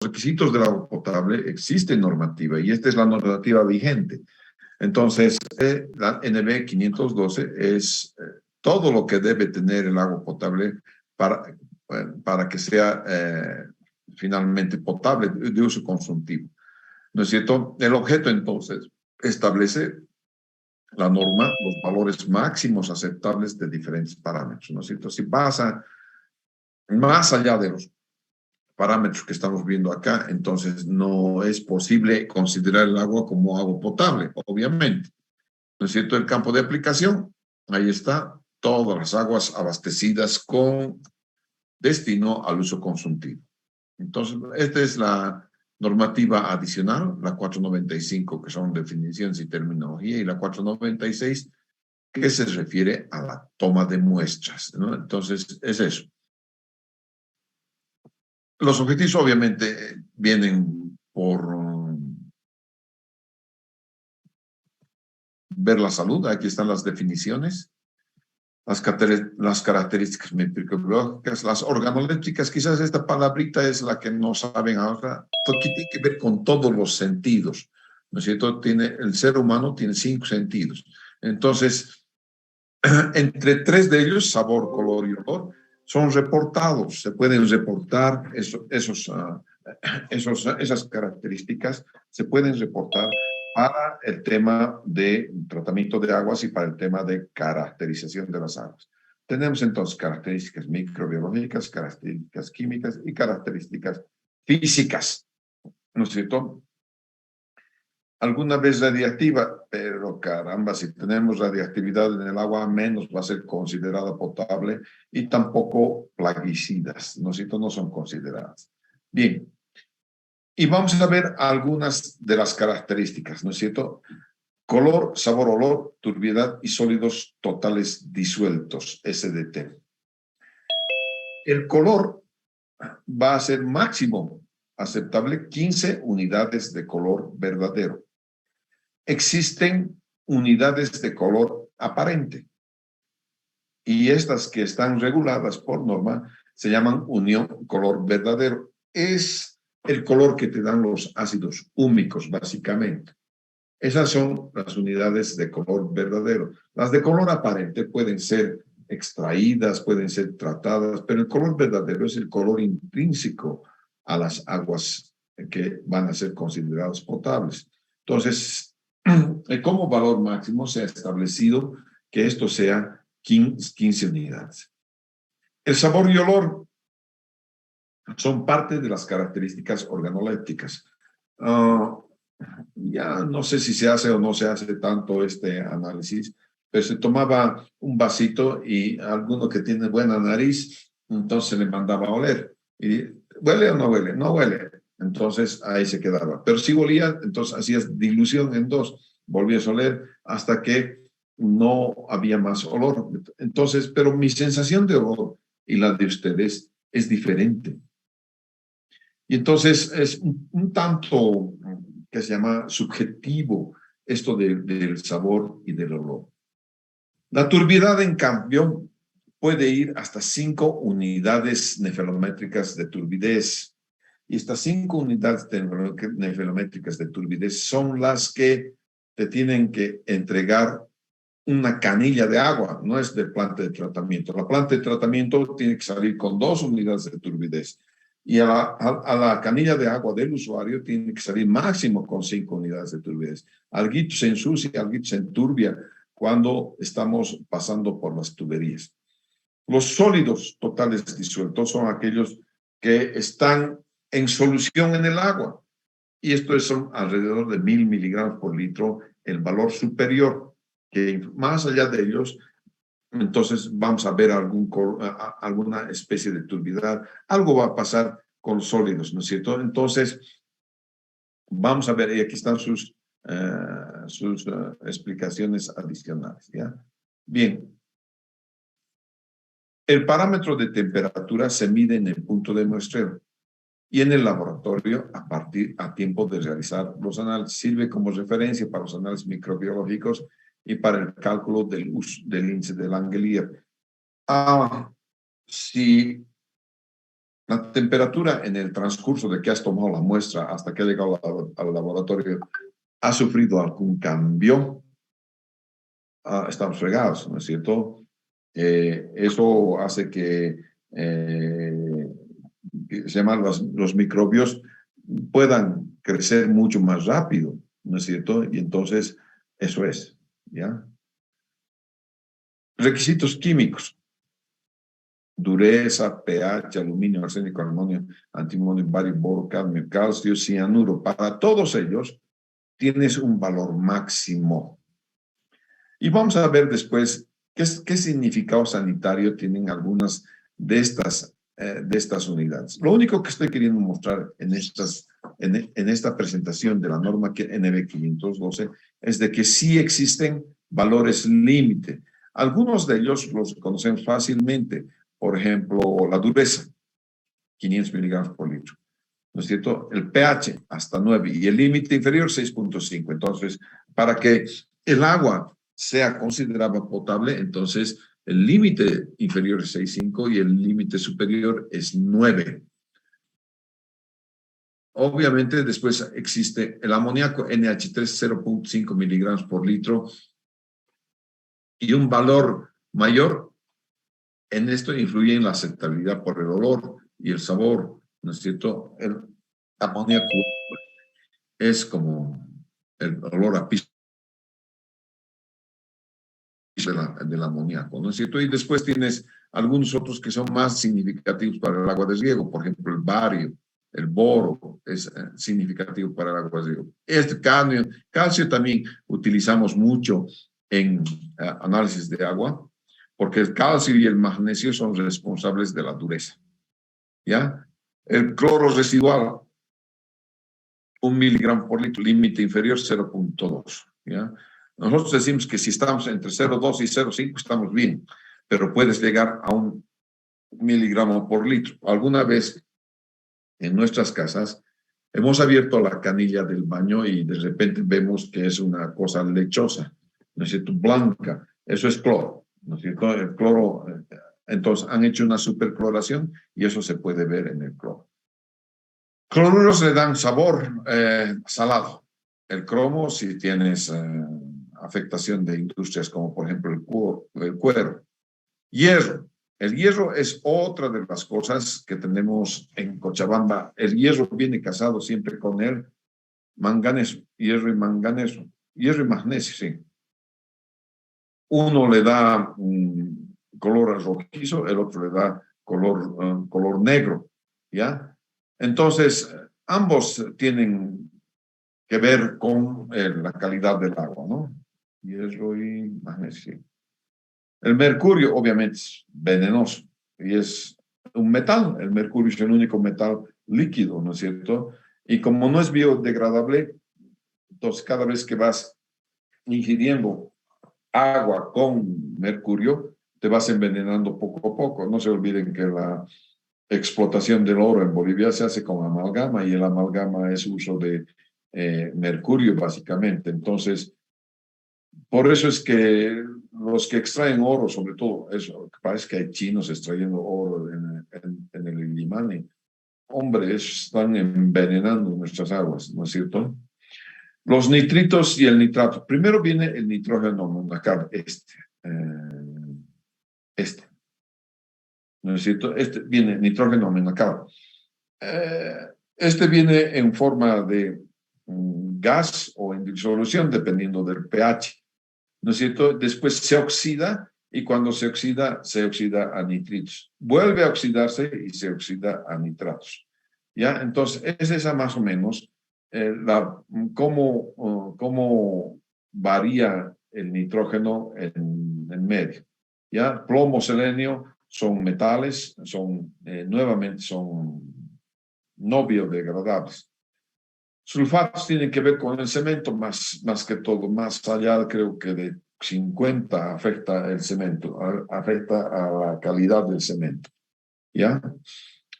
requisitos del agua potable existe normativa y esta es la normativa vigente. Entonces, la NB 512 es todo lo que debe tener el agua potable para que sea finalmente potable de uso consultivo. ¿No es cierto? El objeto, entonces, establece la norma, los valores máximos aceptables de diferentes parámetros, ¿no es cierto? Si pasa más allá de los parámetros que estamos viendo acá, entonces no es posible considerar el agua como agua potable, obviamente. ¿No es cierto? El campo de aplicación, ahí está, todas las aguas abastecidas con destino al uso consultivo. Entonces, esta es la normativa adicional, la 495, que son definiciones y terminología, y la 496, que se refiere a la toma de muestras, ¿no? Entonces, es eso. Los objetivos obviamente vienen por ver la salud, aquí están las definiciones, las características microbiológicas, las organolépticas, quizás esta palabrita es la que no saben ahora, porque tiene que ver con todos los sentidos, ¿no es cierto? El ser humano tiene 5 sentidos, entonces, entre 3 de ellos, sabor, color y olor, son reportados, se pueden reportar esas características, se pueden reportar para el tema de tratamiento de aguas y para el tema de caracterización de las aguas. Tenemos entonces características microbiológicas, características químicas y características físicas, ¿no es cierto? Alguna vez radiactiva, pero caramba, si tenemos radiactividad en el agua, menos va a ser considerada potable y tampoco plaguicidas, ¿no es cierto? No son consideradas. Bien, y vamos a ver algunas de las características, ¿no es cierto? Color, sabor, olor, turbiedad y sólidos totales disueltos, SDT. El color va a ser máximo aceptable 15 unidades de color verdadero. Existen unidades de color aparente y estas que están reguladas por norma se llaman unión color verdadero. Es el color que te dan los ácidos húmicos, básicamente. Esas son las unidades de color verdadero. Las de color aparente pueden ser extraídas, pueden ser tratadas, pero el color verdadero es el color intrínseco a las aguas que van a ser consideradas potables. Entonces, como valor máximo se ha establecido que esto sea 15 unidades. El sabor y olor son parte de las características organolépticas. Ya no sé si se hace o no se hace tanto este análisis, pero se tomaba un vasito y alguno que tiene buena nariz, entonces le mandaba a oler. Y ¿huele o no huele? No huele. Entonces ahí se quedaba. Pero si olía, entonces hacías dilución en 2, volvías a oler hasta que no había más olor. Entonces, pero mi sensación de olor y la de ustedes es diferente. Y entonces es un tanto que se llama subjetivo esto del sabor y del olor. La turbiedad, en cambio, puede ir hasta 5 unidades nefelométricas de turbidez. Y estas 5 unidades nefelométricas de turbidez son las que te tienen que entregar una canilla de agua, no es de planta de tratamiento. La planta de tratamiento tiene que salir con 2 unidades de turbidez. Y a la canilla de agua del usuario tiene que salir máximo con 5 unidades de turbidez. Alguito se ensucia, alguito se enturbia cuando estamos pasando por las tuberías. Los sólidos totales disueltos son aquellos que están en solución en el agua. Y esto son alrededor de 1000 miligramos por litro, el valor superior, que más allá de ellos, entonces vamos a ver alguna especie de turbidez. Algo va a pasar con los sólidos, ¿no es cierto? Entonces, vamos a ver, y aquí están sus explicaciones adicionales, ¿ya? Bien. El parámetro de temperatura se mide en el punto de muestreo y en el laboratorio a tiempo de realizar los análisis. Sirve como referencia para los análisis microbiológicos y para el cálculo del índice de Langelier. Si La temperatura en el transcurso de que has tomado la muestra hasta que ha llegado al laboratorio, ¿ha sufrido algún cambio? Estamos fregados, ¿no es cierto? Eso hace que se llaman los microbios puedan crecer mucho más rápido, ¿no es cierto? Y entonces, eso es, ¿ya? Requisitos químicos. Dureza, pH, aluminio, arsénico, amonio, antimonio, bario, boro, cadmio, calcio, cianuro. Para todos ellos tienes un valor máximo. Y vamos a ver después qué significado sanitario tienen algunas de estas unidades. Lo único que estoy queriendo mostrar en esta presentación de la norma NB 512 es de que sí existen valores límite. Algunos de ellos los conocen fácilmente. Por ejemplo, la dureza, 500 miligramos por litro. ¿No es cierto? El pH hasta 9 y el límite inferior 6.5. Entonces, para que el agua sea considerada potable, entonces el límite inferior es 6.5 y el límite superior es 9. Obviamente, después existe el amoníaco NH3, 0.5 miligramos por litro, y un valor mayor. En esto influye en la aceptabilidad por el olor y el sabor, ¿no es cierto? El amoníaco es como el olor a piso del amoníaco, ¿no es cierto? Y después tienes algunos otros que son más significativos para el agua de riego, por ejemplo, el bario, el boro es significativo para el agua de riego. Este calcio también utilizamos mucho en análisis de agua, porque el calcio y el magnesio son responsables de la dureza, ¿ya? El cloro residual, 1 miligramo por litro, límite inferior 0.2, ¿ya? Nosotros decimos que si estamos entre 0.2 y 0.5 estamos bien, pero puedes llegar a 1 miligramo por litro. Alguna vez en nuestras casas hemos abierto la canilla del baño y de repente vemos que es una cosa lechosa, ¿no es cierto? Blanca. Eso es cloro, ¿no es cierto? El cloro, entonces han hecho una supercloración y eso se puede ver en el cloro. Cloruros le dan sabor salado. El cromo, si tienes afectación de industrias como por ejemplo el cuero. Hierro. El hierro es otra de las cosas que tenemos en Cochabamba. El hierro viene casado siempre con el manganeso, hierro y manganeso, hierro y magnesio, sí. Uno le da color rojizo, el otro le da color negro, ¿ya? Entonces, ambos tienen que ver con la calidad del agua, ¿no? Hierro y magnesio. El mercurio, obviamente, es venenoso y es un metal. El mercurio es el único metal líquido, ¿no es cierto? Y como no es biodegradable, entonces cada vez que vas ingiriendo agua con mercurio, te vas envenenando poco a poco. No se olviden que la explotación del oro en Bolivia se hace con amalgama y el amalgama es uso de mercurio básicamente. Entonces, por eso es que los que extraen oro, sobre todo, eso, parece que hay chinos extrayendo oro en el Illimani. Hombre, están envenenando nuestras aguas, ¿no es cierto? Los nitritos y el nitrato. Primero viene el nitrógeno mononácar, ¿no es cierto? Este viene nitrógeno mononácar. Este viene en forma de gas o en disolución, dependiendo del pH, ¿no es cierto? Después se oxida y cuando se oxida a nitritos. Vuelve a oxidarse y se oxida a nitratos. ¿Ya? Entonces, es esa más o menos cómo varía el nitrógeno en medio. ¿Ya? Plomo, selenio son metales, nuevamente son no biodegradables. Sulfatos tienen que ver con el cemento más que todo, más allá creo que de 50 afecta el cemento, afecta a la calidad del cemento, ¿ya?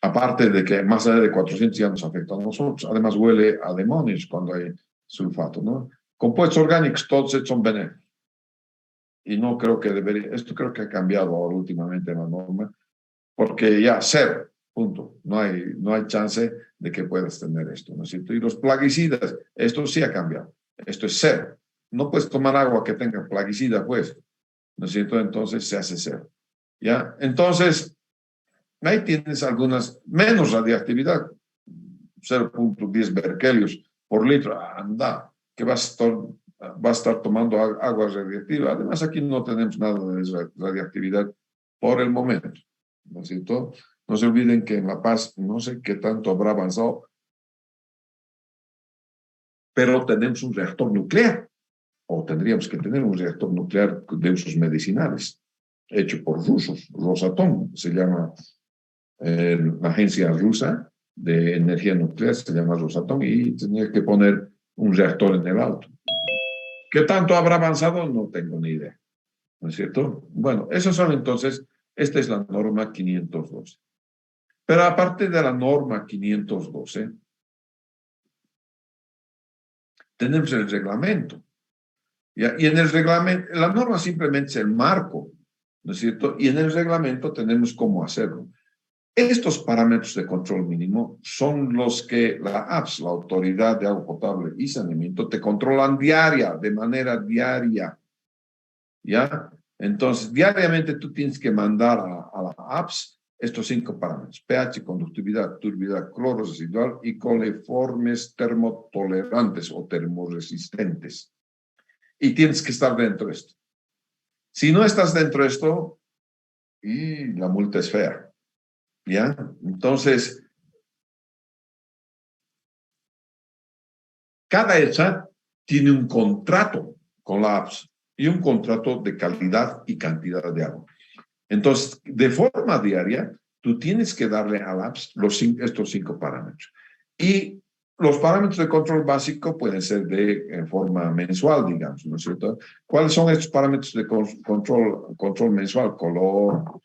Aparte de que más allá de 400 ya nos afecta a nosotros, además huele a demonios cuando hay sulfato, ¿no? Compuestos orgánicos, todos son benéficos. Y no creo que debería, esto creo que ha cambiado ahora últimamente en la norma, porque ya 0, Punto. No hay chance de que puedas tener esto, ¿no es cierto? Y los plaguicidas, esto sí ha cambiado. Esto es cero. No puedes tomar agua que tenga plaguicida, pues, ¿no es cierto? Entonces se hace cero. ¿Ya? Entonces, ahí tienes algunas, menos radiactividad, 0.10 berkelios por litro. Anda, que vas a estar tomando agua radiactiva. Además, aquí no tenemos nada de radiactividad por el momento, ¿no es cierto? No se olviden que en La Paz no sé qué tanto habrá avanzado, pero tenemos un reactor nuclear, o tendríamos que tener un reactor nuclear de usos medicinales, hecho por rusos, Rosatom, se llama la agencia rusa de energía nuclear, se llama Rosatom, y tenía que poner un reactor en el auto. ¿Qué tanto habrá avanzado? No tengo ni idea, ¿no es cierto? Bueno, esos son entonces, esta es la norma 512. Pero aparte de la norma 512, tenemos el reglamento. ¿Ya? Y en el reglamento, la norma simplemente es el marco, ¿no es cierto? Y en el reglamento tenemos cómo hacerlo. Estos parámetros de control mínimo son los que la APS, la Autoridad de Agua Potable y Saneamiento, te controlan de manera diaria. ¿Ya? Entonces, diariamente tú tienes que mandar a la APS estos 5 parámetros: pH, conductividad, turbidez, cloro residual y coliformes termotolerantes o termoresistentes. Y tienes que estar dentro de esto. Si no estás dentro de esto, y la multa es fea. ¿Ya? Entonces, cada ESA tiene un contrato con la APS y un contrato de calidad y cantidad de agua. Entonces, de forma diaria, tú tienes que darle a la APS estos 5 parámetros. Y los parámetros de control básico pueden ser en forma mensual, digamos, ¿no es cierto? ¿Cuáles son estos parámetros de control mensual? Color,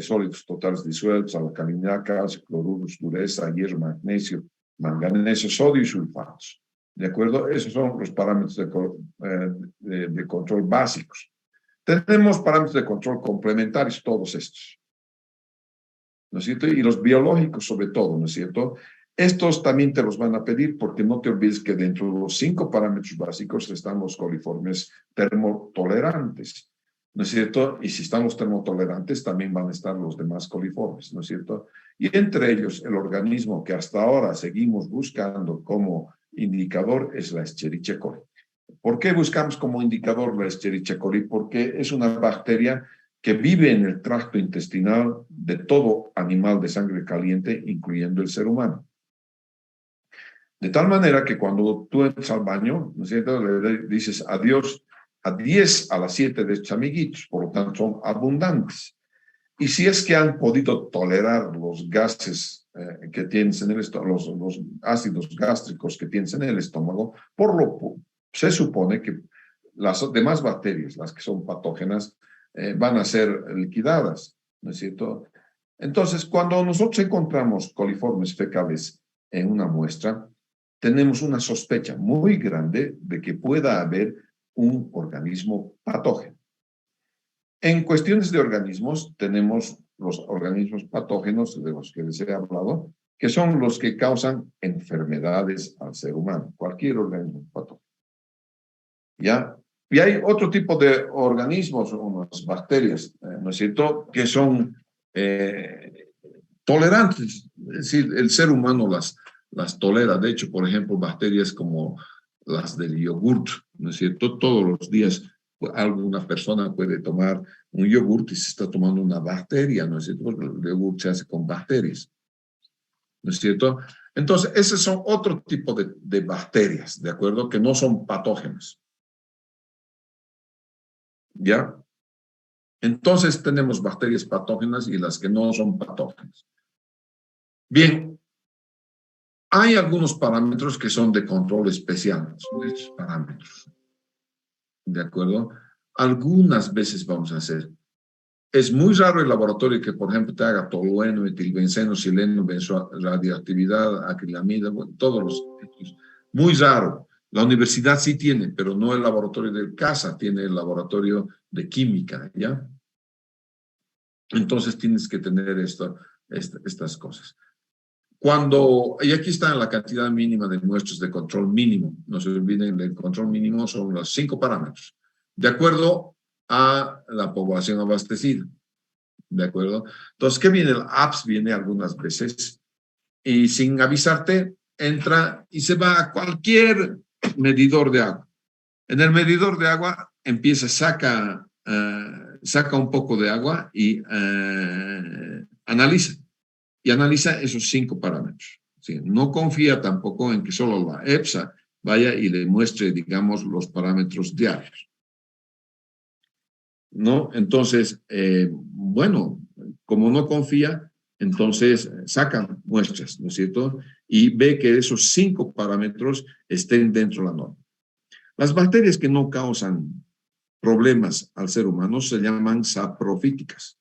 sólidos totales disueltos, alcalinidad, calcio, cloruros, dureza, hierro, magnesio, manganeso, sodio y sulfatos. ¿De acuerdo? Esos son los parámetros de control básicos. Tenemos parámetros de control complementarios, todos estos, ¿no es cierto? Y los biológicos sobre todo, ¿no es cierto? Estos también te los van a pedir porque no te olvides que dentro de los 5 parámetros básicos están los coliformes termotolerantes, ¿no es cierto? Y si están los termotolerantes, también van a estar los demás coliformes, ¿no es cierto? Y entre ellos, el organismo que hasta ahora seguimos buscando como indicador es la Escherichia coli. ¿Por qué buscamos como indicador la Escherichia coli? Porque es una bacteria que vive en el tracto intestinal de todo animal de sangre caliente, incluyendo el ser humano. De tal manera que cuando tú entras al baño, ¿no es cierto?, le dices adiós a 10 a las 7 de estos amiguitos, por lo tanto son abundantes. Y si es que han podido tolerar los gases que tienes en el estómago, los ácidos gástricos que tienes en el estómago, se supone que las demás bacterias, las que son patógenas, van a ser liquidadas, ¿no es cierto? Entonces, cuando nosotros encontramos coliformes fecales en una muestra, tenemos una sospecha muy grande de que pueda haber un organismo patógeno. En cuestiones de organismos, tenemos los organismos patógenos de los que les he hablado, que son los que causan enfermedades al ser humano, cualquier organismo patógeno. ¿Ya? Y hay otro tipo de organismos, unas bacterias, ¿no es cierto?, que son tolerantes, es decir, el ser humano las tolera. De hecho, por ejemplo, bacterias como las del yogurt, ¿no es cierto? Todos los días alguna persona puede tomar un yogurt y se está tomando una bacteria, ¿no es cierto? Porque el yogurt se hace con bacterias, ¿no es cierto? Entonces, esos son otro tipo de bacterias, ¿de acuerdo? Que no son patógenas. ¿Ya? Entonces tenemos bacterias patógenas y las que no son patógenas. Bien, hay algunos parámetros que son de control especial, son estos parámetros. ¿De acuerdo? Algunas veces vamos a hacer. Es muy raro el laboratorio que, por ejemplo, te haga tolueno, etilbenceno, sileno, radioactividad, acrilamida, bueno, todos los. Muy raro. La universidad sí tiene, pero no el laboratorio de casa, tiene el laboratorio de química, ¿ya? Entonces tienes que tener esto estas cosas. Y aquí está la cantidad mínima de muestras de control mínimo. No se olviden, el control mínimo son los 5 parámetros, de acuerdo a la población abastecida. ¿De acuerdo? Entonces, ¿qué viene? El apps viene algunas veces y sin avisarte, entra y se va a cualquier medidor de agua. En el medidor de agua saca un poco de agua y analiza. Y analiza esos 5 parámetros. ¿Sí? No confía tampoco en que solo la EPSA vaya y le muestre, digamos, los parámetros diarios. ¿No? Entonces, bueno, como no confía, entonces sacan muestras, ¿no es cierto? Y ve que esos 5 parámetros estén dentro de la norma. Las bacterias que no causan problemas al ser humano se llaman saprofíticas.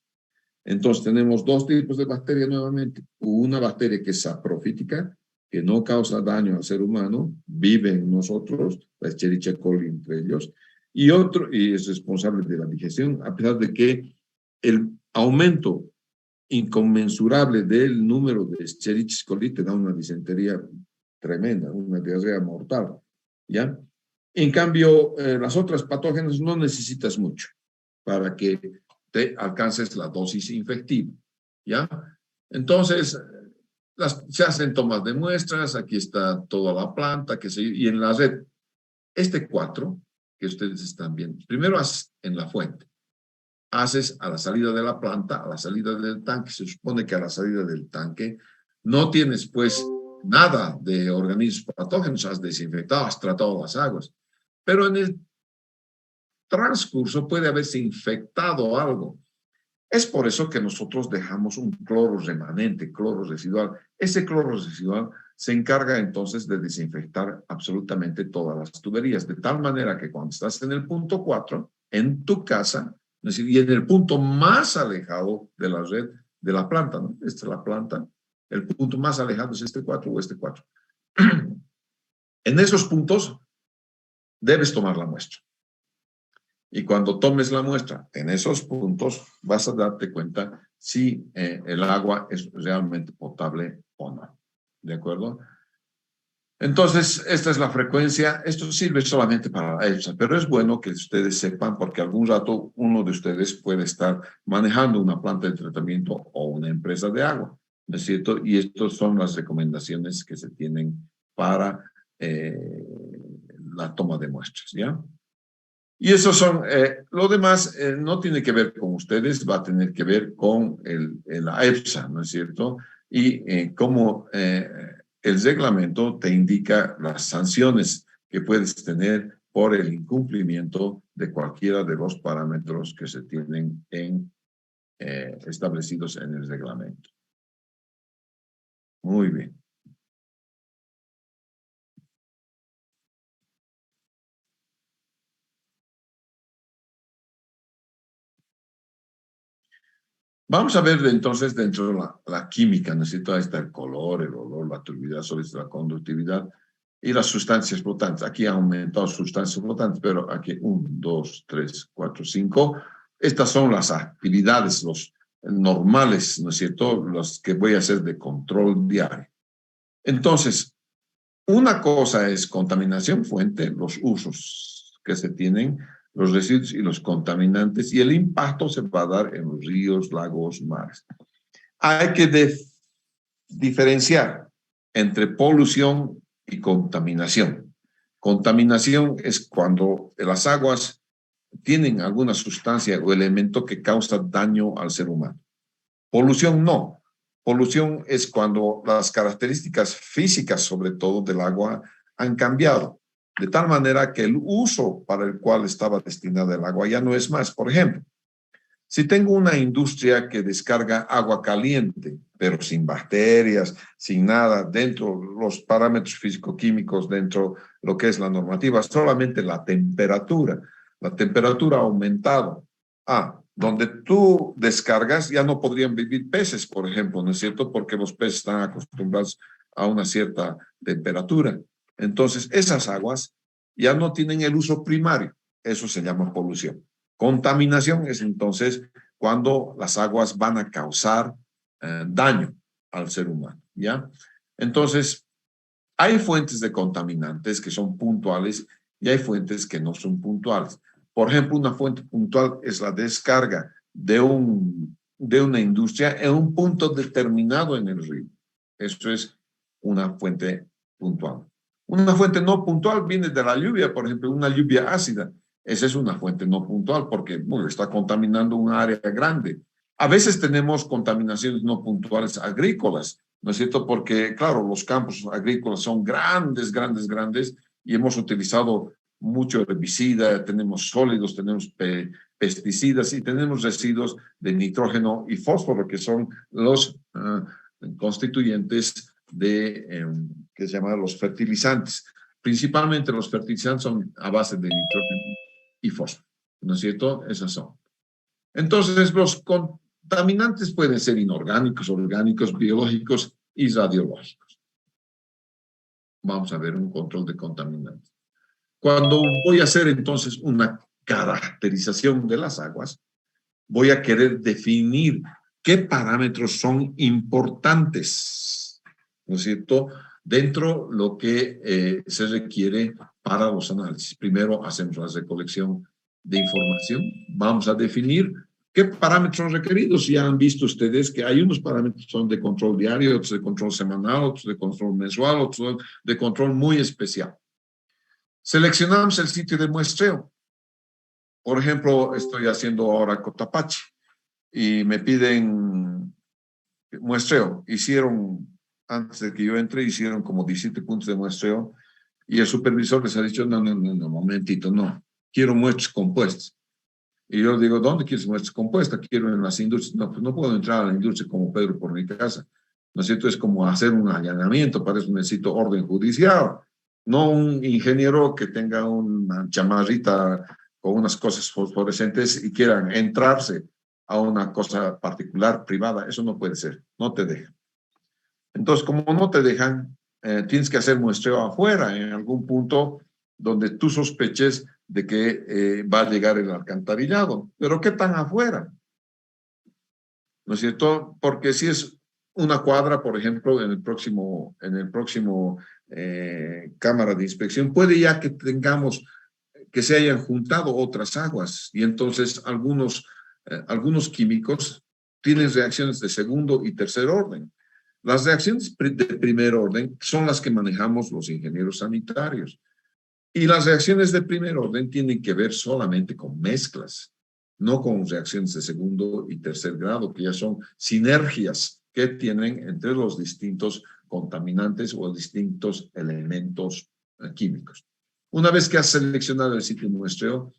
Entonces tenemos 2 tipos de bacterias nuevamente. Una bacteria que es saprofítica, que no causa daño al ser humano, vive en nosotros, la Escherichia coli entre ellos, y es responsable de la digestión, a pesar de que el aumento inconmensurable del número de Escherichia coli te da una disentería tremenda, una diarrea mortal, ¿ya? En cambio, las otras patógenas no necesitas mucho para que te alcances la dosis infectiva, ¿ya? Entonces, se hacen tomas de muestras, aquí está toda la planta, y en la red, 4 que ustedes están viendo, primero haces en la fuente, haces a la salida de la planta, a la salida del tanque, se supone que a la salida del tanque no tienes pues nada de organismos patógenos, has desinfectado, has tratado las aguas, pero en el transcurso puede haberse infectado algo. Es por eso que nosotros dejamos un cloro remanente, cloro residual. Ese cloro residual se encarga entonces de desinfectar absolutamente todas las tuberías, de tal manera que cuando estás en el punto 4, en tu casa, es decir, y en el punto más alejado de la red, de la planta, ¿no? Esta es la planta, el punto más alejado es este 4 o este 4. En esos puntos debes tomar la muestra. Y cuando tomes la muestra en esos puntos, vas a darte cuenta si el agua es realmente potable o no. ¿De acuerdo? Entonces, esta es la frecuencia. Esto sirve solamente para la EPSA, pero es bueno que ustedes sepan porque algún rato uno de ustedes puede estar manejando una planta de tratamiento o una empresa de agua, ¿no es cierto? Y estas son las recomendaciones que se tienen para la toma de muestras, ¿ya? Y eso son, lo demás no tiene que ver con ustedes, va a tener que ver con la EPSA, ¿no es cierto? Y cómo el reglamento te indica las sanciones que puedes tener por el incumplimiento de cualquiera de los parámetros que se tienen establecidos en el reglamento. Muy bien. Vamos a ver entonces dentro de la química, necesito ahí está el color, el olor, la turbidez, la conductividad y las sustancias flotantes. Aquí ha aumentado sustancias flotantes, pero aquí 1, 2, 3, 4, 5. Estas son las actividades, los normales, ¿no es cierto? Los que voy a hacer de control diario. Entonces, una cosa es contaminación fuente, los usos que se tienen, los residuos y los contaminantes, y el impacto se va a dar en los ríos, lagos, mares. Hay que diferenciar entre polución y contaminación. Contaminación es cuando las aguas tienen alguna sustancia o elemento que causa daño al ser humano. Polución no. Polución es cuando las características físicas, sobre todo del agua, han cambiado, de tal manera que el uso para el cual estaba destinada el agua ya no es más. Por ejemplo, si tengo una industria que descarga agua caliente, pero sin bacterias, sin nada, dentro los parámetros físico-químicos, dentro lo que es la normativa, solamente la temperatura ha aumentado. Donde tú descargas ya no podrían vivir peces, por ejemplo, ¿no es cierto? Porque los peces están acostumbrados a una cierta temperatura. Entonces, esas aguas ya no tienen el uso primario. Eso se llama polución. Contaminación es entonces cuando las aguas van a causar daño al ser humano, ¿ya? Entonces, hay fuentes de contaminantes que son puntuales y hay fuentes que no son puntuales. Por ejemplo, una fuente puntual es la descarga de una industria en un punto determinado en el río. Eso es una fuente puntual. Una fuente no puntual viene de la lluvia, por ejemplo, una lluvia ácida. Esa es una fuente no puntual porque está contaminando un área grande. A veces tenemos contaminaciones no puntuales agrícolas, ¿no es cierto? Porque, claro, los campos agrícolas son grandes, grandes, grandes y hemos utilizado mucho herbicida, tenemos sólidos, tenemos pesticidas y tenemos residuos de nitrógeno y fósforo, que son los constituyentes de, que se llaman los fertilizantes. Principalmente los fertilizantes son a base de nitrógeno y fósforo, ¿no es cierto? Esas son. Entonces, los contaminantes pueden ser inorgánicos, orgánicos, biológicos y radiológicos. Vamos a ver un control de contaminantes. Cuando voy a hacer entonces una caracterización de las aguas, voy a querer definir qué parámetros son importantes, ¿no es cierto?, dentro de lo que se requiere para los análisis. Primero hacemos la recolección de información, vamos a definir qué parámetros son requeridos. Ya han visto ustedes que hay unos parámetros que son de control diario, otros de control semanal, otros de control mensual, otros de control muy especial. Seleccionamos el sitio de muestreo. Por ejemplo, estoy haciendo ahora Cotapache y me piden muestreo. Antes de que yo entre, hicieron como 17 puntos de muestreo y el supervisor les ha dicho, no, momentito, no, quiero muestras compuestas. Y yo digo, ¿dónde quieres muestras compuestas? Quiero en las industrias. No, pues no puedo entrar a la industria como Pedro por mi casa. ¿No es cierto? Es como hacer un allanamiento, para eso necesito orden judicial. No un ingeniero que tenga una chamarrita con unas cosas fosforescentes y quieran entrarse a una cosa particular, privada. Eso no puede ser, no te dejan. Entonces, como no te dejan, tienes que hacer muestreo afuera, en algún punto donde tú sospeches de que va a llegar el alcantarillado. Pero ¿qué tan afuera? ¿No es cierto? Porque si es una cuadra, por ejemplo, en el próximo cámara de inspección, puede ya que tengamos, que se hayan juntado otras aguas y entonces algunos químicos tienen reacciones de segundo y tercer orden. Las reacciones de primer orden son las que manejamos los ingenieros sanitarios. Y las reacciones de primer orden tienen que ver solamente con mezclas, no con reacciones de segundo y tercer grado, que ya son sinergias que tienen entre los distintos contaminantes o distintos elementos químicos. Una vez que has seleccionado el sitio de muestreo,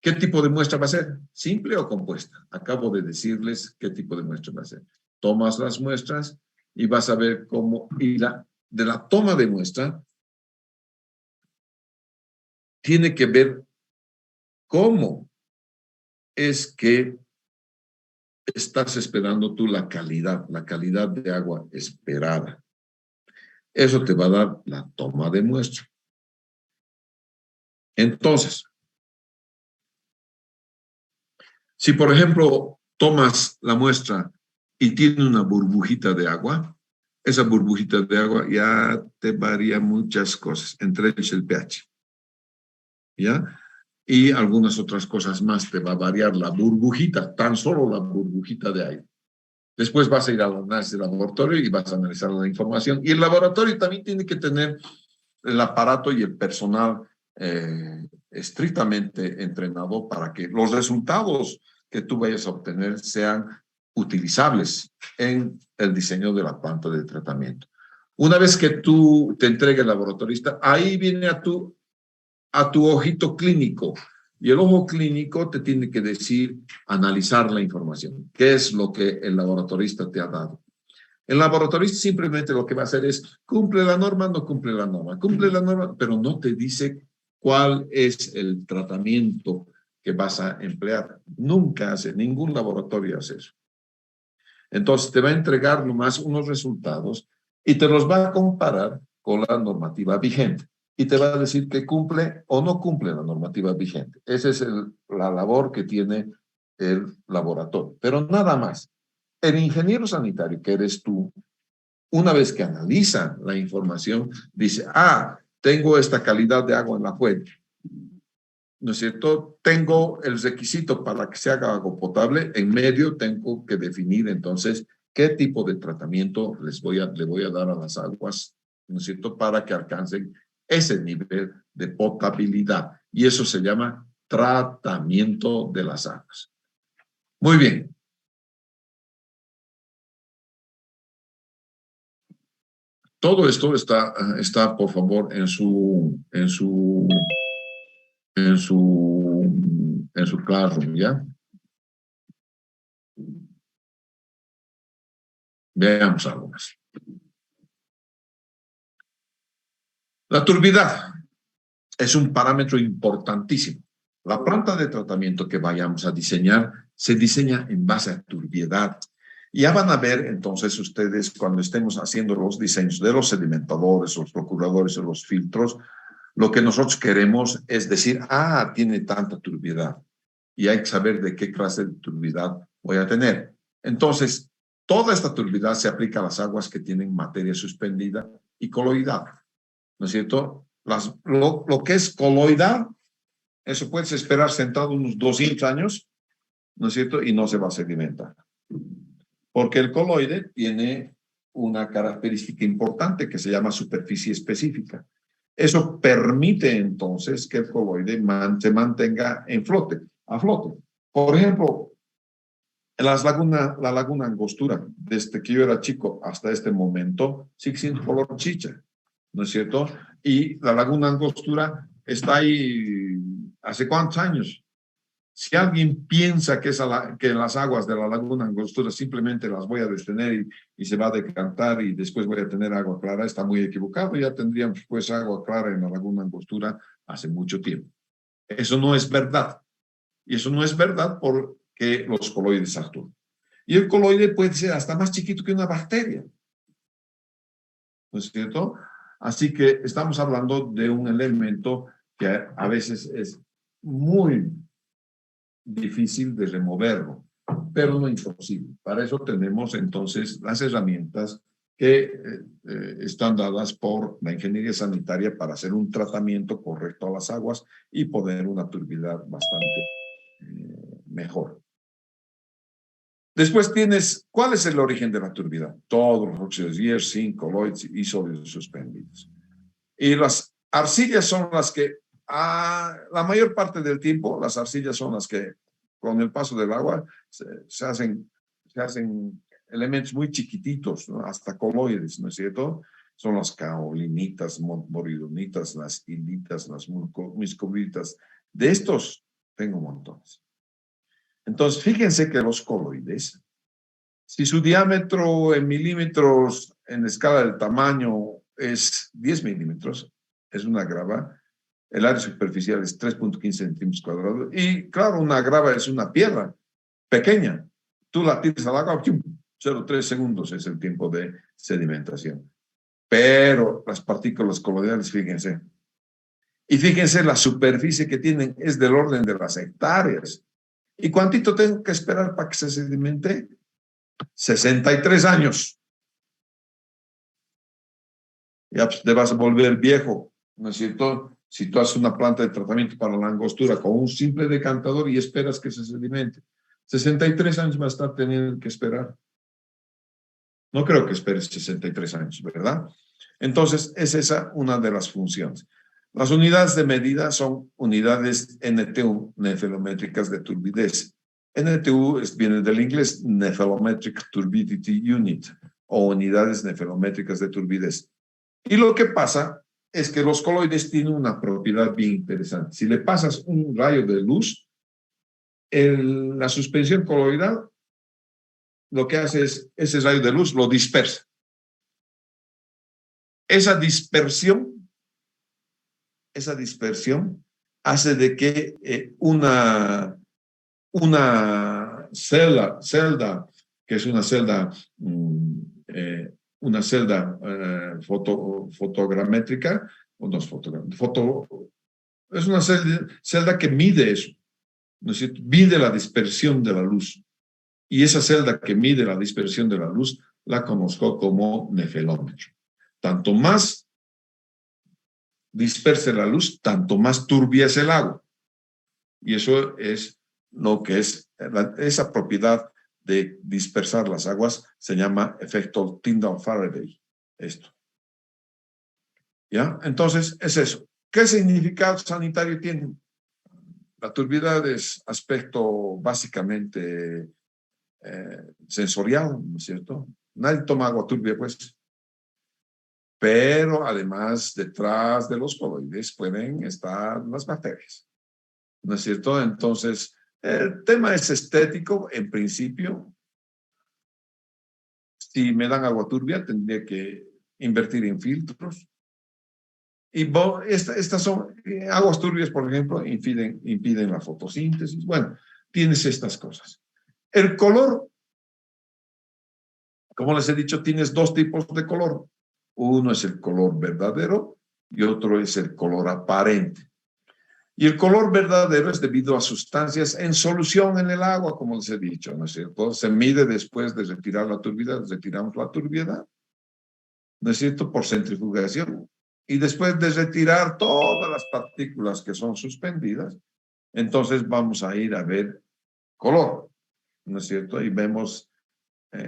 ¿qué tipo de muestra va a ser? ¿Simple o compuesta? Acabo de decirles qué tipo de muestra va a ser. Tomas las muestras y vas a ver cómo, de la toma de muestra, tiene que ver cómo es que estás esperando tú la calidad de agua esperada. Eso te va a dar la toma de muestra. Entonces, si por ejemplo tomas la muestra y tiene una burbujita de agua, esa burbujita de agua ya te varía muchas cosas, entre ellos el pH. ¿Ya? Y algunas otras cosas más te va a variar la burbujita, tan solo la burbujita de aire. Después vas a ir al análisis de laboratorio y vas a analizar la información. Y el laboratorio también tiene que tener el aparato y el personal estrictamente entrenado para que los resultados que tú vayas a obtener sean utilizables en el diseño de la planta de tratamiento. Una vez que tú te entregue el laboratorista, ahí viene a tu ojito clínico. Y el ojo clínico te tiene que decir, analizar la información. ¿Qué es lo que el laboratorista te ha dado? El laboratorista simplemente lo que va a hacer es, cumple la norma, no cumple la norma, cumple la norma, pero no te dice cuál es el tratamiento que vas a emplear. Nunca hace, ningún laboratorio hace eso. Entonces te va a entregar nomás unos resultados y te los va a comparar con la normativa vigente. Y te va a decir que cumple o no cumple la normativa vigente. Esa es la labor que tiene el laboratorio, pero nada más. el ingeniero sanitario, que eres tú, una vez que analiza la información, dice, tengo esta calidad de agua en la fuente, ¿no es cierto? Tengo el requisito para que se haga agua potable, en medio tengo que definir entonces qué tipo de tratamiento le voy a dar a las aguas, ¿no es cierto? Para que alcancen ese nivel de potabilidad. Y eso se llama tratamiento de las aguas. Muy bien. Todo esto está, por favor, en su Classroom, ¿ya? Veamos algo más. La turbidez es un parámetro importantísimo. La planta de tratamiento que vayamos a diseñar se diseña en base a turbiedad. Ya van a ver entonces ustedes cuando estemos haciendo los diseños de los sedimentadores, los procuradores o los filtros, lo que nosotros queremos es decir, tiene tanta turbiedad y hay que saber de qué clase de turbiedad voy a tener. Entonces, toda esta turbiedad se aplica a las aguas que tienen materia suspendida y coloidal, ¿no es cierto? Lo que es coloidal, eso puedes esperar sentado unos 200 años, ¿no es cierto? Y no se va a sedimentar. Porque el coloide tiene una característica importante que se llama superficie específica. Eso permite entonces que el coloide se mantenga a flote. Por ejemplo, la laguna Angostura, desde que yo era chico hasta este momento, sigue siendo color chicha, ¿no es cierto? Y la laguna Angostura está ahí ¿hace cuántos años? Si alguien piensa que las aguas de la laguna Angostura simplemente las voy a detener y se va a decantar y después voy a tener agua clara, está muy equivocado. Ya tendríamos pues agua clara en la laguna Angostura hace mucho tiempo. Eso no es verdad. Y eso no es verdad porque los coloides actúan. Y el coloide puede ser hasta más chiquito que una bacteria, ¿no es cierto? Así que estamos hablando de un elemento que a veces es muy difícil de removerlo, pero no imposible. Para eso tenemos entonces las herramientas que están dadas por la ingeniería sanitaria para hacer un tratamiento correcto a las aguas y poner una turbidez bastante mejor. Después tienes, ¿cuál es el origen de la turbidez? Todos los óxidos de hierro, zinc, coloides y sólidos suspendidos. Y las arcillas son las que, la mayor parte del tiempo, las arcillas son las que, con el paso del agua, se hacen elementos muy chiquititos, ¿no? Hasta coloides, ¿no es cierto? Son las caolinitas, montmoridonitas, las hilitas, las muscovitas. De estos tengo montones. Entonces, fíjense que los coloides, si su diámetro en milímetros en escala del tamaño es 10 milímetros, es una grava, el área superficial es 3.15 centímetros cuadrados, y claro, una grava es una piedra pequeña. Tú la tiras al agua, 0,3 segundos es el tiempo de sedimentación. Pero las partículas coloidales, fíjense. Y fíjense, la superficie que tienen es del orden de las hectáreas. ¿Y cuántito tengo que esperar para que se sedimente? 63 años. Ya pues, te vas a volver viejo, ¿no es cierto? Si tú haces una planta de tratamiento para la angostura con un simple decantador y esperas que se sedimente, 63 años va a estar teniendo que esperar. No creo que esperes 63 años, ¿verdad? Entonces, es esa una de las funciones. Las unidades de medida son unidades NTU, nefelométricas de turbidez. NTU viene del inglés Nephelometric Turbidity Unit, o unidades nefelométricas de turbidez. Y lo que pasa es que los coloides tienen una propiedad bien interesante. Si le pasas un rayo de luz, la suspensión coloidal lo que hace es, ese rayo de luz lo dispersa. Esa dispersión hace de que una celda, que es una celda, fotogramétrica, o no es es una celda que mide eso, ¿no es cierto? Mide la dispersión de la luz. Y esa celda que mide la dispersión de la luz la conozco como nefelómetro. Tanto más disperse la luz, tanto más turbia es el agua. Y eso es lo que es, esa propiedad de dispersar las aguas se llama efecto Tyndall-Faraday. Esto. ¿Ya? Entonces, es eso. ¿Qué significado sanitario tiene? La turbidez es aspecto básicamente sensorial, ¿no es cierto? Nadie toma agua turbia, pues. Pero además, detrás de los coloides pueden estar las bacterias, ¿no es cierto? Entonces, el tema es estético, en principio. Si me dan agua turbia, tendría que invertir en filtros. Y estas son aguas turbias, por ejemplo, impiden la fotosíntesis. Bueno, tienes estas cosas. El color, como les he dicho, tienes dos tipos de color. Uno es el color verdadero y otro es el color aparente. Y el color verdadero es debido a sustancias en solución en el agua, como les he dicho, ¿no es cierto? Se mide después de retirar la turbiedad, retiramos la turbiedad, ¿no es cierto? Por centrifugación. Y después de retirar todas las partículas que son suspendidas, entonces vamos a ir a ver color, ¿no es cierto? Y vemos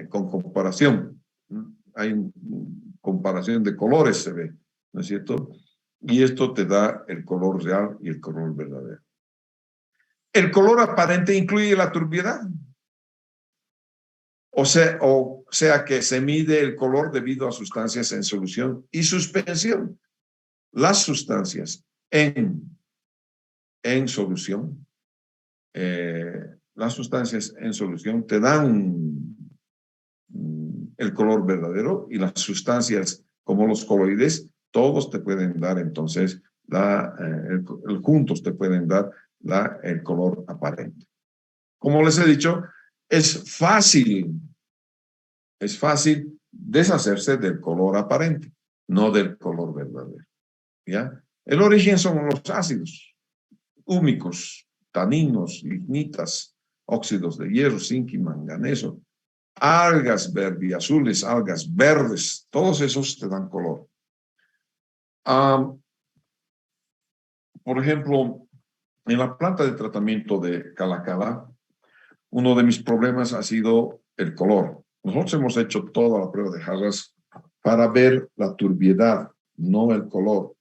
con comparación. Hay comparación de colores, se ve, ¿no es cierto? Y esto te da el color real y el color verdadero. El color aparente incluye la turbiedad. O sea que se mide el color debido a sustancias en solución y suspensión. Las sustancias en solución, las sustancias en solución te dan el color verdadero y las sustancias como los coloides, todos te pueden dar entonces, juntos te pueden dar el color aparente. Como les he dicho, es fácil deshacerse del color aparente, no del color verdadero. ¿Ya? El origen son los ácidos húmicos, taninos, lignitas, óxidos de hierro, zinc y manganeso, algas verdiazules, algas verdes, todos esos te dan color. Por ejemplo, en la planta de tratamiento de Calacala, uno de mis problemas ha sido el color. Nosotros hemos hecho toda la prueba de jarras para ver la turbiedad, no el color.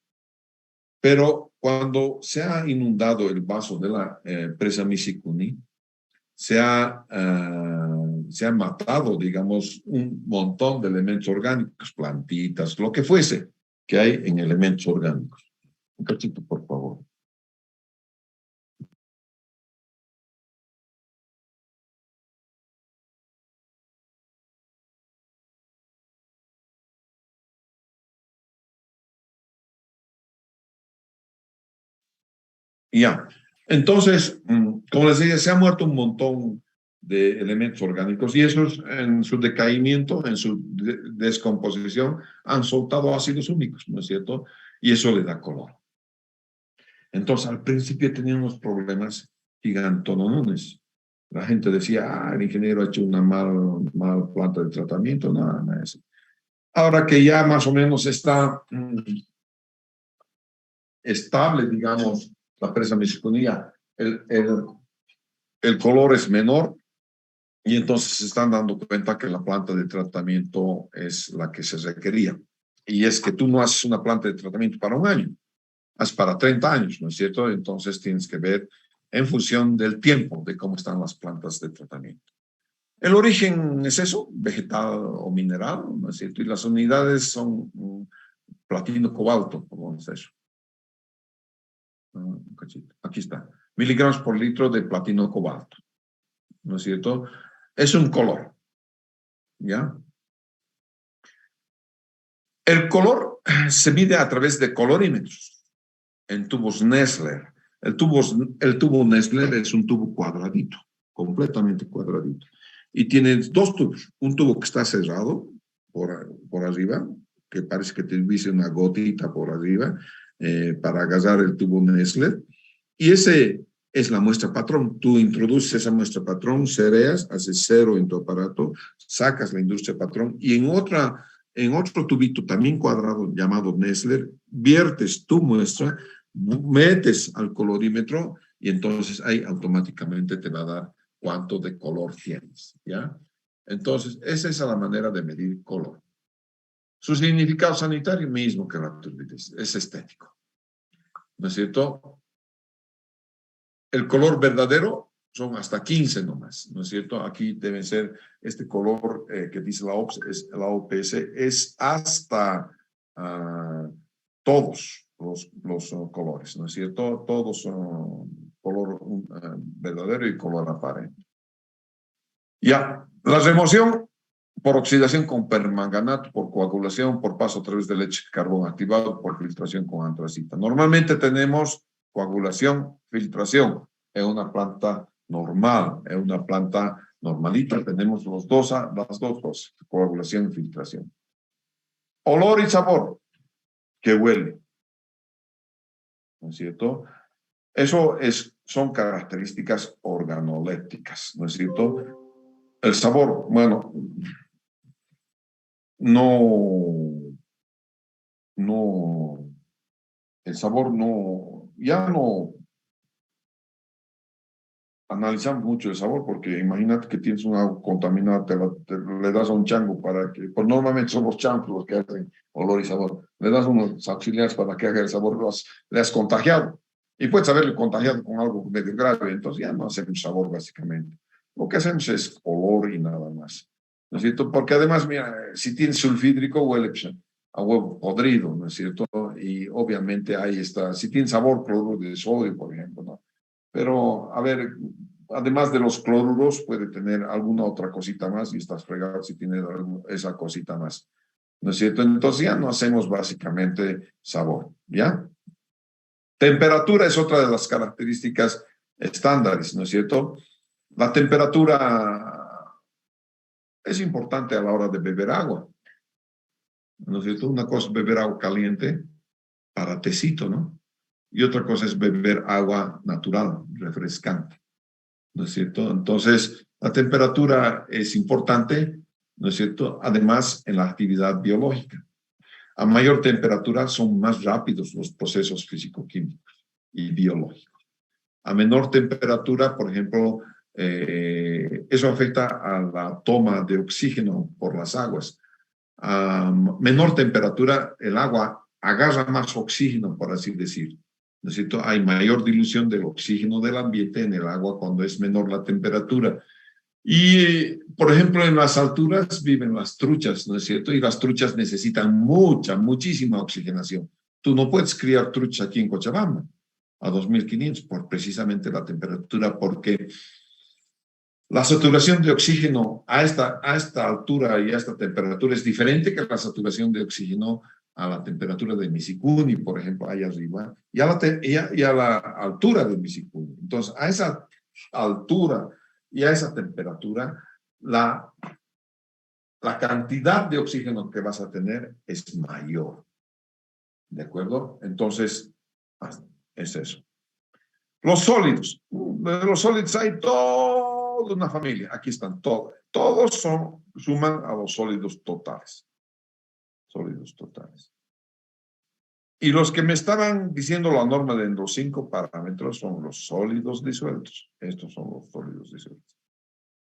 Pero cuando se ha inundado el vaso de la presa Misikuni, se ha matado, digamos, un montón de elementos orgánicos, plantitas, lo que fuese que hay en elementos orgánicos. Un cachito, por favor. Ya. Entonces, como les decía, se ha muerto un montón de elementos orgánicos y esos en su decaimiento, en su descomposición, han soltado ácidos úmicos, ¿no es cierto? Y eso le da color. Entonces, al principio tenía unos problemas gigantonones. La gente decía, el ingeniero ha hecho una mal planta de tratamiento, nada de eso. Ahora que ya más o menos está estable, digamos, la presa Misikuni, el color es menor y entonces se están dando cuenta que la planta de tratamiento es la que se requería. Y es que tú no haces una planta de tratamiento para un año, haces para 30 años, ¿no es cierto? Entonces tienes que ver en función del tiempo de cómo están las plantas de tratamiento. El origen es eso, vegetal o mineral, ¿no es cierto? Y las unidades son platino cobalto, ¿cómo es eso? Aquí está, miligramos por litro de platino cobalto, ¿no es cierto? Es un color, ¿ya? El color se mide a través de colorímetros en tubos Nessler. El tubo Nessler es un tubo cuadradito, completamente cuadradito. Y tiene dos tubos. Un tubo que está cerrado por arriba, que parece que te hubiese una gotita por arriba para agarrar el tubo Nessler. Y ese es la muestra patrón. Tú introduces esa muestra patrón, cereas, haces 0 en tu aparato, sacas la industria patrón y en otro tubito también cuadrado llamado Nessler, viertes tu muestra, metes al colorímetro y entonces ahí automáticamente te va a dar cuánto de color tienes, ¿ya? Entonces, esa es la manera de medir color. Su significado sanitario mismo que la turbidez, es estético, ¿no es cierto? El color verdadero son hasta 15 nomás, ¿no es cierto? Aquí deben ser, este color que dice la OPS, es hasta todos los colores, ¿no es cierto? Todos son color verdadero y color aparente. Ya, la remoción por oxidación con permanganato, por coagulación, por paso a través de leche carbón activado, por filtración con antracita. Normalmente tenemos coagulación, filtración en una planta normal, en una planta normalita. Tenemos las dos cosas, coagulación y filtración. Olor y sabor, que huele, ¿no es cierto? Eso son características organolépticas, ¿no es cierto? El sabor, bueno, el sabor ya no analizamos mucho el sabor, porque imagínate que tienes un agua contaminada, le das a un chango pues normalmente son los changos los que hacen olor y sabor, le das unos auxiliares para que haga el sabor, le has contagiado, y puedes haberle contagiado con algo medio grave, entonces ya no hacemos sabor básicamente. Lo que hacemos es olor y nada más, ¿no es cierto? Porque además, mira, si tienes sulfídrico, huele a huevo podrido, ¿no es cierto? Y obviamente ahí está, si tiene sabor, cloruro de sodio, por ejemplo, ¿no? Pero, a ver, además de los cloruros, puede tener alguna otra cosita más y estás fregado si tiene esa cosita más, ¿no es cierto? Entonces ya no hacemos básicamente sabor, ¿ya? Temperatura es otra de las características estándares, ¿no es cierto? La temperatura es importante a la hora de beber agua, ¿no es cierto? Una cosa es beber agua caliente para tecito, ¿no? Y otra cosa es beber agua natural, refrescante, ¿no es cierto? Entonces, la temperatura es importante, ¿no es cierto? Además, en la actividad biológica. A mayor temperatura son más rápidos los procesos físico-químicos y biológicos. A menor temperatura, por ejemplo, eso afecta a la toma de oxígeno por las aguas. A menor temperatura, el agua agarra más oxígeno, por así decir. ¿No es cierto? Hay mayor dilución del oxígeno del ambiente en el agua cuando es menor la temperatura. Y, por ejemplo, en las alturas viven las truchas, ¿no es cierto? Y las truchas necesitan muchísima oxigenación. Tú no puedes criar truchas aquí en Cochabamba a 2500 por precisamente la temperatura, porque la saturación de oxígeno a esta altura y a esta temperatura es diferente que la saturación de oxígeno a la temperatura de Misicuni, por ejemplo, ahí arriba, y a la altura de Misicuni. Entonces, a esa altura y a esa temperatura, la cantidad de oxígeno que vas a tener es mayor. ¿De acuerdo? Entonces, es eso. Los sólidos. De los sólidos hay toda una familia. Aquí están todos. Todos suman a los sólidos totales. Sólidos totales. Y los que me estaban diciendo la norma de los 5 parámetros son los sólidos disueltos. Estos son los sólidos disueltos.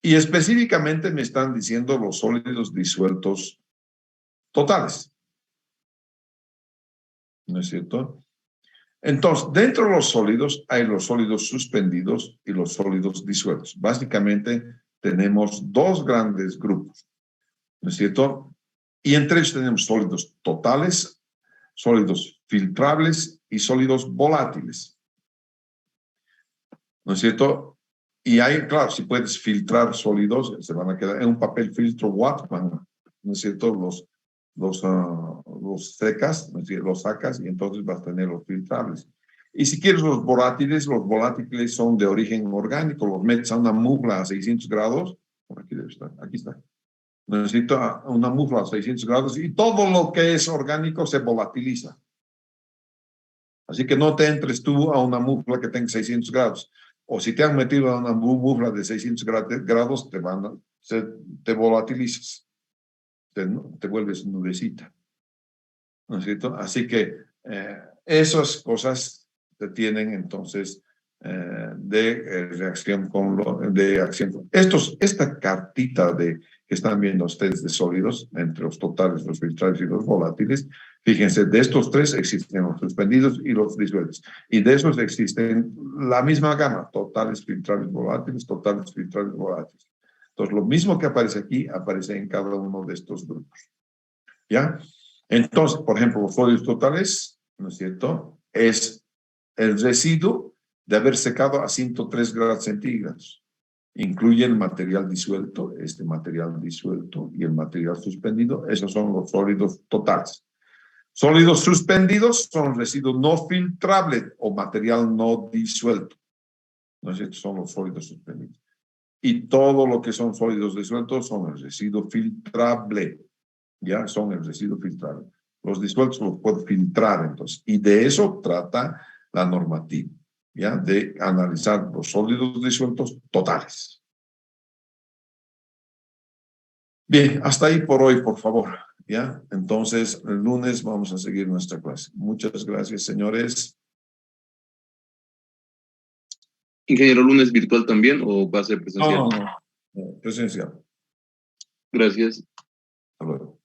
Y específicamente me están diciendo los sólidos disueltos totales. ¿No es cierto? Entonces, dentro de los sólidos hay los sólidos suspendidos y los sólidos disueltos. Básicamente tenemos dos grandes grupos, ¿no es cierto? Y entre ellos tenemos sólidos totales, sólidos filtrables y sólidos volátiles, ¿no es cierto? Y ahí, claro, si puedes filtrar sólidos, se van a quedar en un papel filtro Wattman, ¿no es cierto? Los secas, ¿no es cierto? Los sacas y entonces vas a tener los filtrables. Y si quieres los volátiles son de origen orgánico, los metes a una mufla a 600 grados, por aquí debe estar, aquí está. Necesito una mufla a 600 grados y todo lo que es orgánico se volatiliza. Así que no te entres tú a una mufla que tenga 600 grados. o si te han metido a una bufla de 600 grados, te volatilizas, te vuelves nubecita, ¿no es cierto? Así que esas cosas se tienen entonces reacción de acción. Esta cartita que están viendo ustedes de sólidos, entre los totales, los filtrables y los volátiles, fíjense, de estos tres existen los suspendidos y los disueltos. Y de esos existen la misma gama, totales, filtrables, volátiles, totales, filtrables, volátiles. Entonces, lo mismo que aparece aquí, aparece en cada uno de estos grupos. ¿Ya? Entonces, por ejemplo, los sólidos totales, ¿no es cierto?, es el residuo de haber secado a 103 grados centígrados. Incluye el material disuelto, este material disuelto y el material suspendido. Esos son los sólidos totales. Sólidos suspendidos son residuos no filtrables o material no disuelto. ¿No es cierto? Son los sólidos suspendidos. Y todo lo que son sólidos disueltos son el residuo filtrable. Ya son el residuo filtrable. Los disueltos los puedo filtrar, entonces. Y de eso trata la normativa, ¿ya? De analizar los sólidos disueltos totales. Bien, hasta ahí por hoy, por favor, ¿ya? Entonces, el lunes vamos a seguir nuestra clase. Muchas gracias, señores. Ingeniero, ¿lunes virtual también o va a ser presencial? No, presencial. Gracias. Hasta luego.